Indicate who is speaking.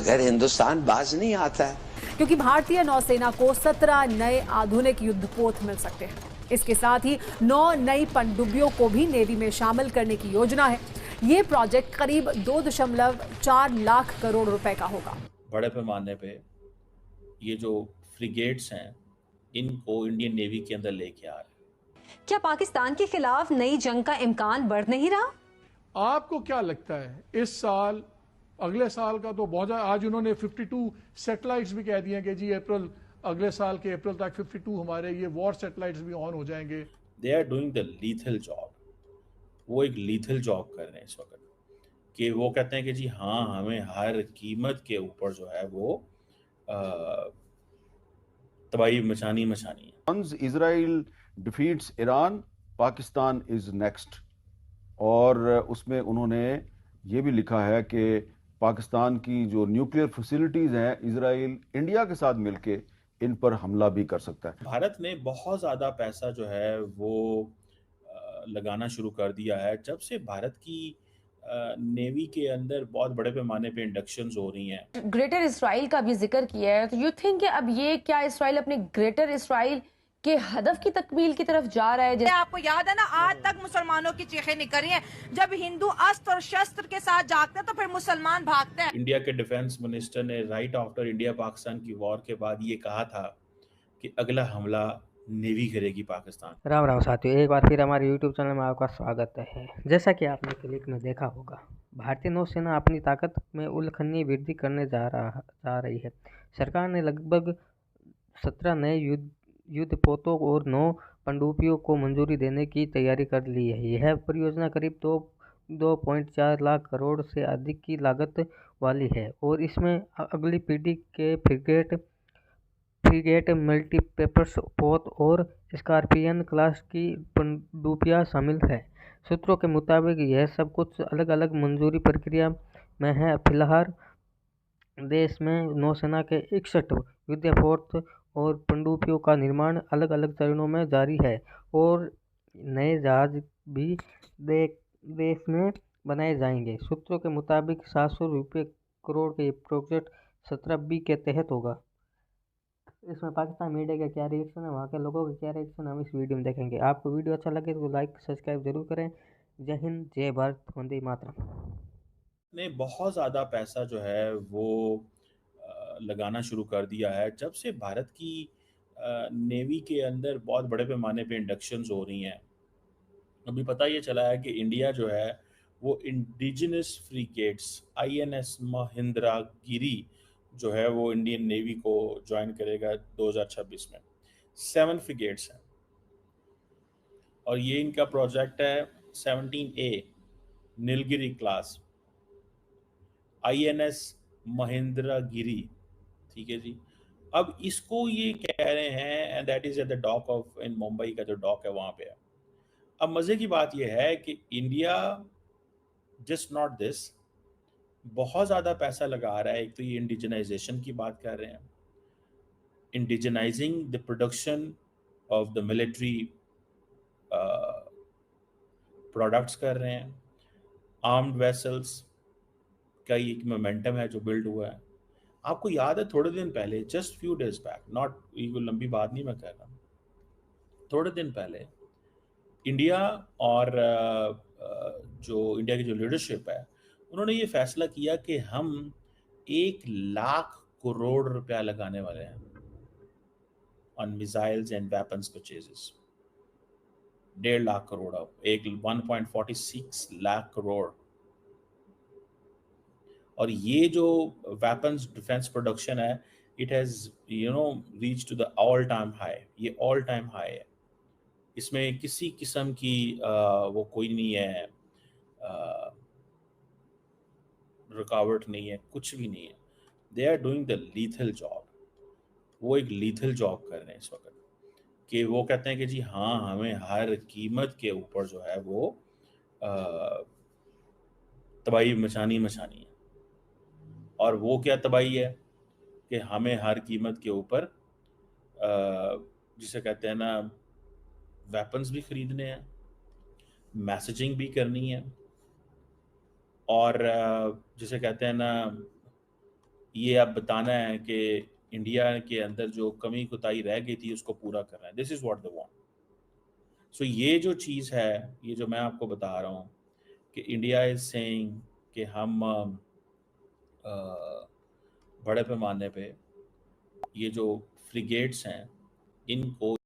Speaker 1: मगर हिंदुस्तान बाज नहीं आता है,
Speaker 2: क्योंकि भारतीय नौसेना को 17 नए आधुनिक युद्धपोत मिल सकते हैं। इसके साथ ही 9 नई पनडुब्बियों को भी नेवी में शामिल करने की योजना है। ये प्रोजेक्ट करीब 2.4 लाख करोड़ रुपए का होगा।
Speaker 3: बड़े पैमाने पे ये जो फ्रिगेट्स हैं इनको इंडियन नेवी के अंदर लेके आ रहे हैं।
Speaker 4: क्या पाकिस्तान के खिलाफ नई जंग का इम्कान बढ़ नहीं रहा?
Speaker 5: आपको क्या लगता है इस साल, अगले साल का तो बहुत, आज उन्होंने 52 सैटेलाइट्स भी कह दिए कि जी अप्रैल, अगले साल के अप्रैल तक 52 हमारे ये वॉर सैटेलाइट्स भी ऑन हो जाएंगे।
Speaker 3: They are doing the lethal job. वो एक लीथल जॉब कर रहे हैं इस वक्त कि वो कहते हैं कि जी हाँ, हमें हर कीमत के ऊपर जो है वो तबाही मचानी है।
Speaker 6: Once Israel defeats Iran, Pakistan is next. और उसमें उन्होंने ये भी लिखा है कि पाकिस्तान की जो न्यूक्लियर फैसिलिटीज हैं, इजराइल इंडिया के साथ मिलके इन पर हमला भी कर सकता है।
Speaker 3: भारत ने बहुत ज़्यादा पैसा जो है वो लगाना शुरू कर दिया है जब से भारत की नेवी के अंदर बहुत बड़े पैमाने पे इंडक्शंस हो रही हैं।
Speaker 7: ग्रेटर इसराइल का भी जिक्र किया है, तो यू थिंक कि अब ये क्या इसराइल अपने ग्रेटर इसराइल के हदफ की तकमील की तरफ जा रहा है?
Speaker 8: आपको याद है ना, आज तक मुसलमानों की चीखें निकल रही हैं। जब हिंदू अस्त्र और शस्त्र के साथ जागते हैं तो फिर मुसलमान भागते हैं।
Speaker 3: इंडिया के डिफेंस मिनिस्टर ने राइट आफ्टर इंडिया पाकिस्तान की वॉर के बाद ये कहा था कि अगला हमला नेवी करेगी पाकिस्तान।
Speaker 9: राम राम साथियों, एक बार फिर हमारे यूट्यूब चैनल में आपका स्वागत है। जैसा कि आपने क्लिक में देखा होगा, भारतीय नौसेना अपनी ताकत में उल्लेखनीय वृद्धि करने जा रही है। सरकार ने लगभग 17 नए युद्धपोतों और 9 पनडुब्बियों को मंजूरी देने की तैयारी कर ली है। यह परियोजना करीब 2.4 लाख करोड़ से अधिक की लागत वाली है और इसमें अगली पीढ़ी के फ्रिगेट, मल्टीपर्पस पोत और स्कॉर्पियन क्लास की पनडुब्बियां शामिल है। सूत्रों के मुताबिक यह सब कुछ अलग अलग मंजूरी प्रक्रिया में है। फिलहाल देश में नौसेना के 61 युद्धपोत और पनडुब्बियों का निर्माण अलग अलग चरणों में जारी है और नए जहाज भी देश में बनाए जाएंगे। सूत्रों के मुताबिक 700 करोड़ के प्रोजेक्ट 17B के तहत होगा। इसमें पाकिस्तान मीडिया का क्या रिएक्शन है, वहाँ के लोगों का क्या रिएक्शन है, हम इस वीडियो में देखेंगे। आपको वीडियो अच्छा लगे तो लाइक सब्सक्राइब जरूर करें। जय हिंद, जय भारत, वंदे मातरम।
Speaker 3: ने बहुत ज़्यादा पैसा जो है वो लगाना शुरू कर दिया है जब से भारत की नेवी के अंदर बहुत बड़े पैमाने पे इंडक्शंस हो रही हैं। अभी पता ये चला है कि इंडिया जो है वो इंडिजिनस फ्रिगेट्स INS महेंद्रगिरी जो है वो इंडियन नेवी को ज्वाइन करेगा 2026 में। 7 फ्रिगेट्स हैं और ये इनका प्रोजेक्ट है 17A Nilgiri class INS Mahendragiri, ठीक है जी। अब इसको ये कह रहे हैं and that is at the dock of in Mumbai का जो डॉक है वहाँ पे है। अब मज़े की बात यह है कि इंडिया जस्ट नॉट दिस बहुत ज़्यादा पैसा लगा रहा है। एक तो ये इंडिजनाइजेशन की बात कर रहे हैं, indigenizing the production of the military products कर रहे हैं। आर्म्ड वेसल्स का एक मोमेंटम है जो बिल्ड हुआ है। आपको याद है थोड़े दिन पहले, just few days back, not ये कोई लंबी बात नहीं मैं कह रहा, थोड़े दिन पहले इंडिया और जो इंडिया की जो लीडरशिप है उन्होंने ये फैसला किया कि हम 1 लाख करोड़ रुपया लगाने वाले हैं on missiles and weapons purchases. 1.5 lakh crore, 1.46 lakh crore. और ये जो वेपन्स डिफेंस प्रोडक्शन है, it has reach to the all time high. ये ऑल टाइम हाई है। इसमें किसी किस्म की वो कोई नहीं है, रुकावट नहीं है, कुछ भी नहीं है। They are doing the lethal job. वो एक लीथल जॉब कर रहे हैं इस वक्त कि वो कहते हैं कि जी हाँ, हमें हर कीमत के ऊपर जो है वो तबाही मचानी है। और वो क्या तबाही है कि हमें हर कीमत के ऊपर जिसे कहते हैं ना, वेपन्स भी खरीदने हैं, मैसेजिंग भी करनी है और जिसे कहते हैं ना, ये अब बताना है कि इंडिया के अंदर जो कमी कुताही रह गई थी उसको पूरा करना है। This is what they want. So ये जो चीज़ है, ये जो मैं आपको बता रहा हूँ कि इंडिया इज सेइंग कि हम बड़े पैमाने पे ये जो फ्रिगेट्स हैं इनको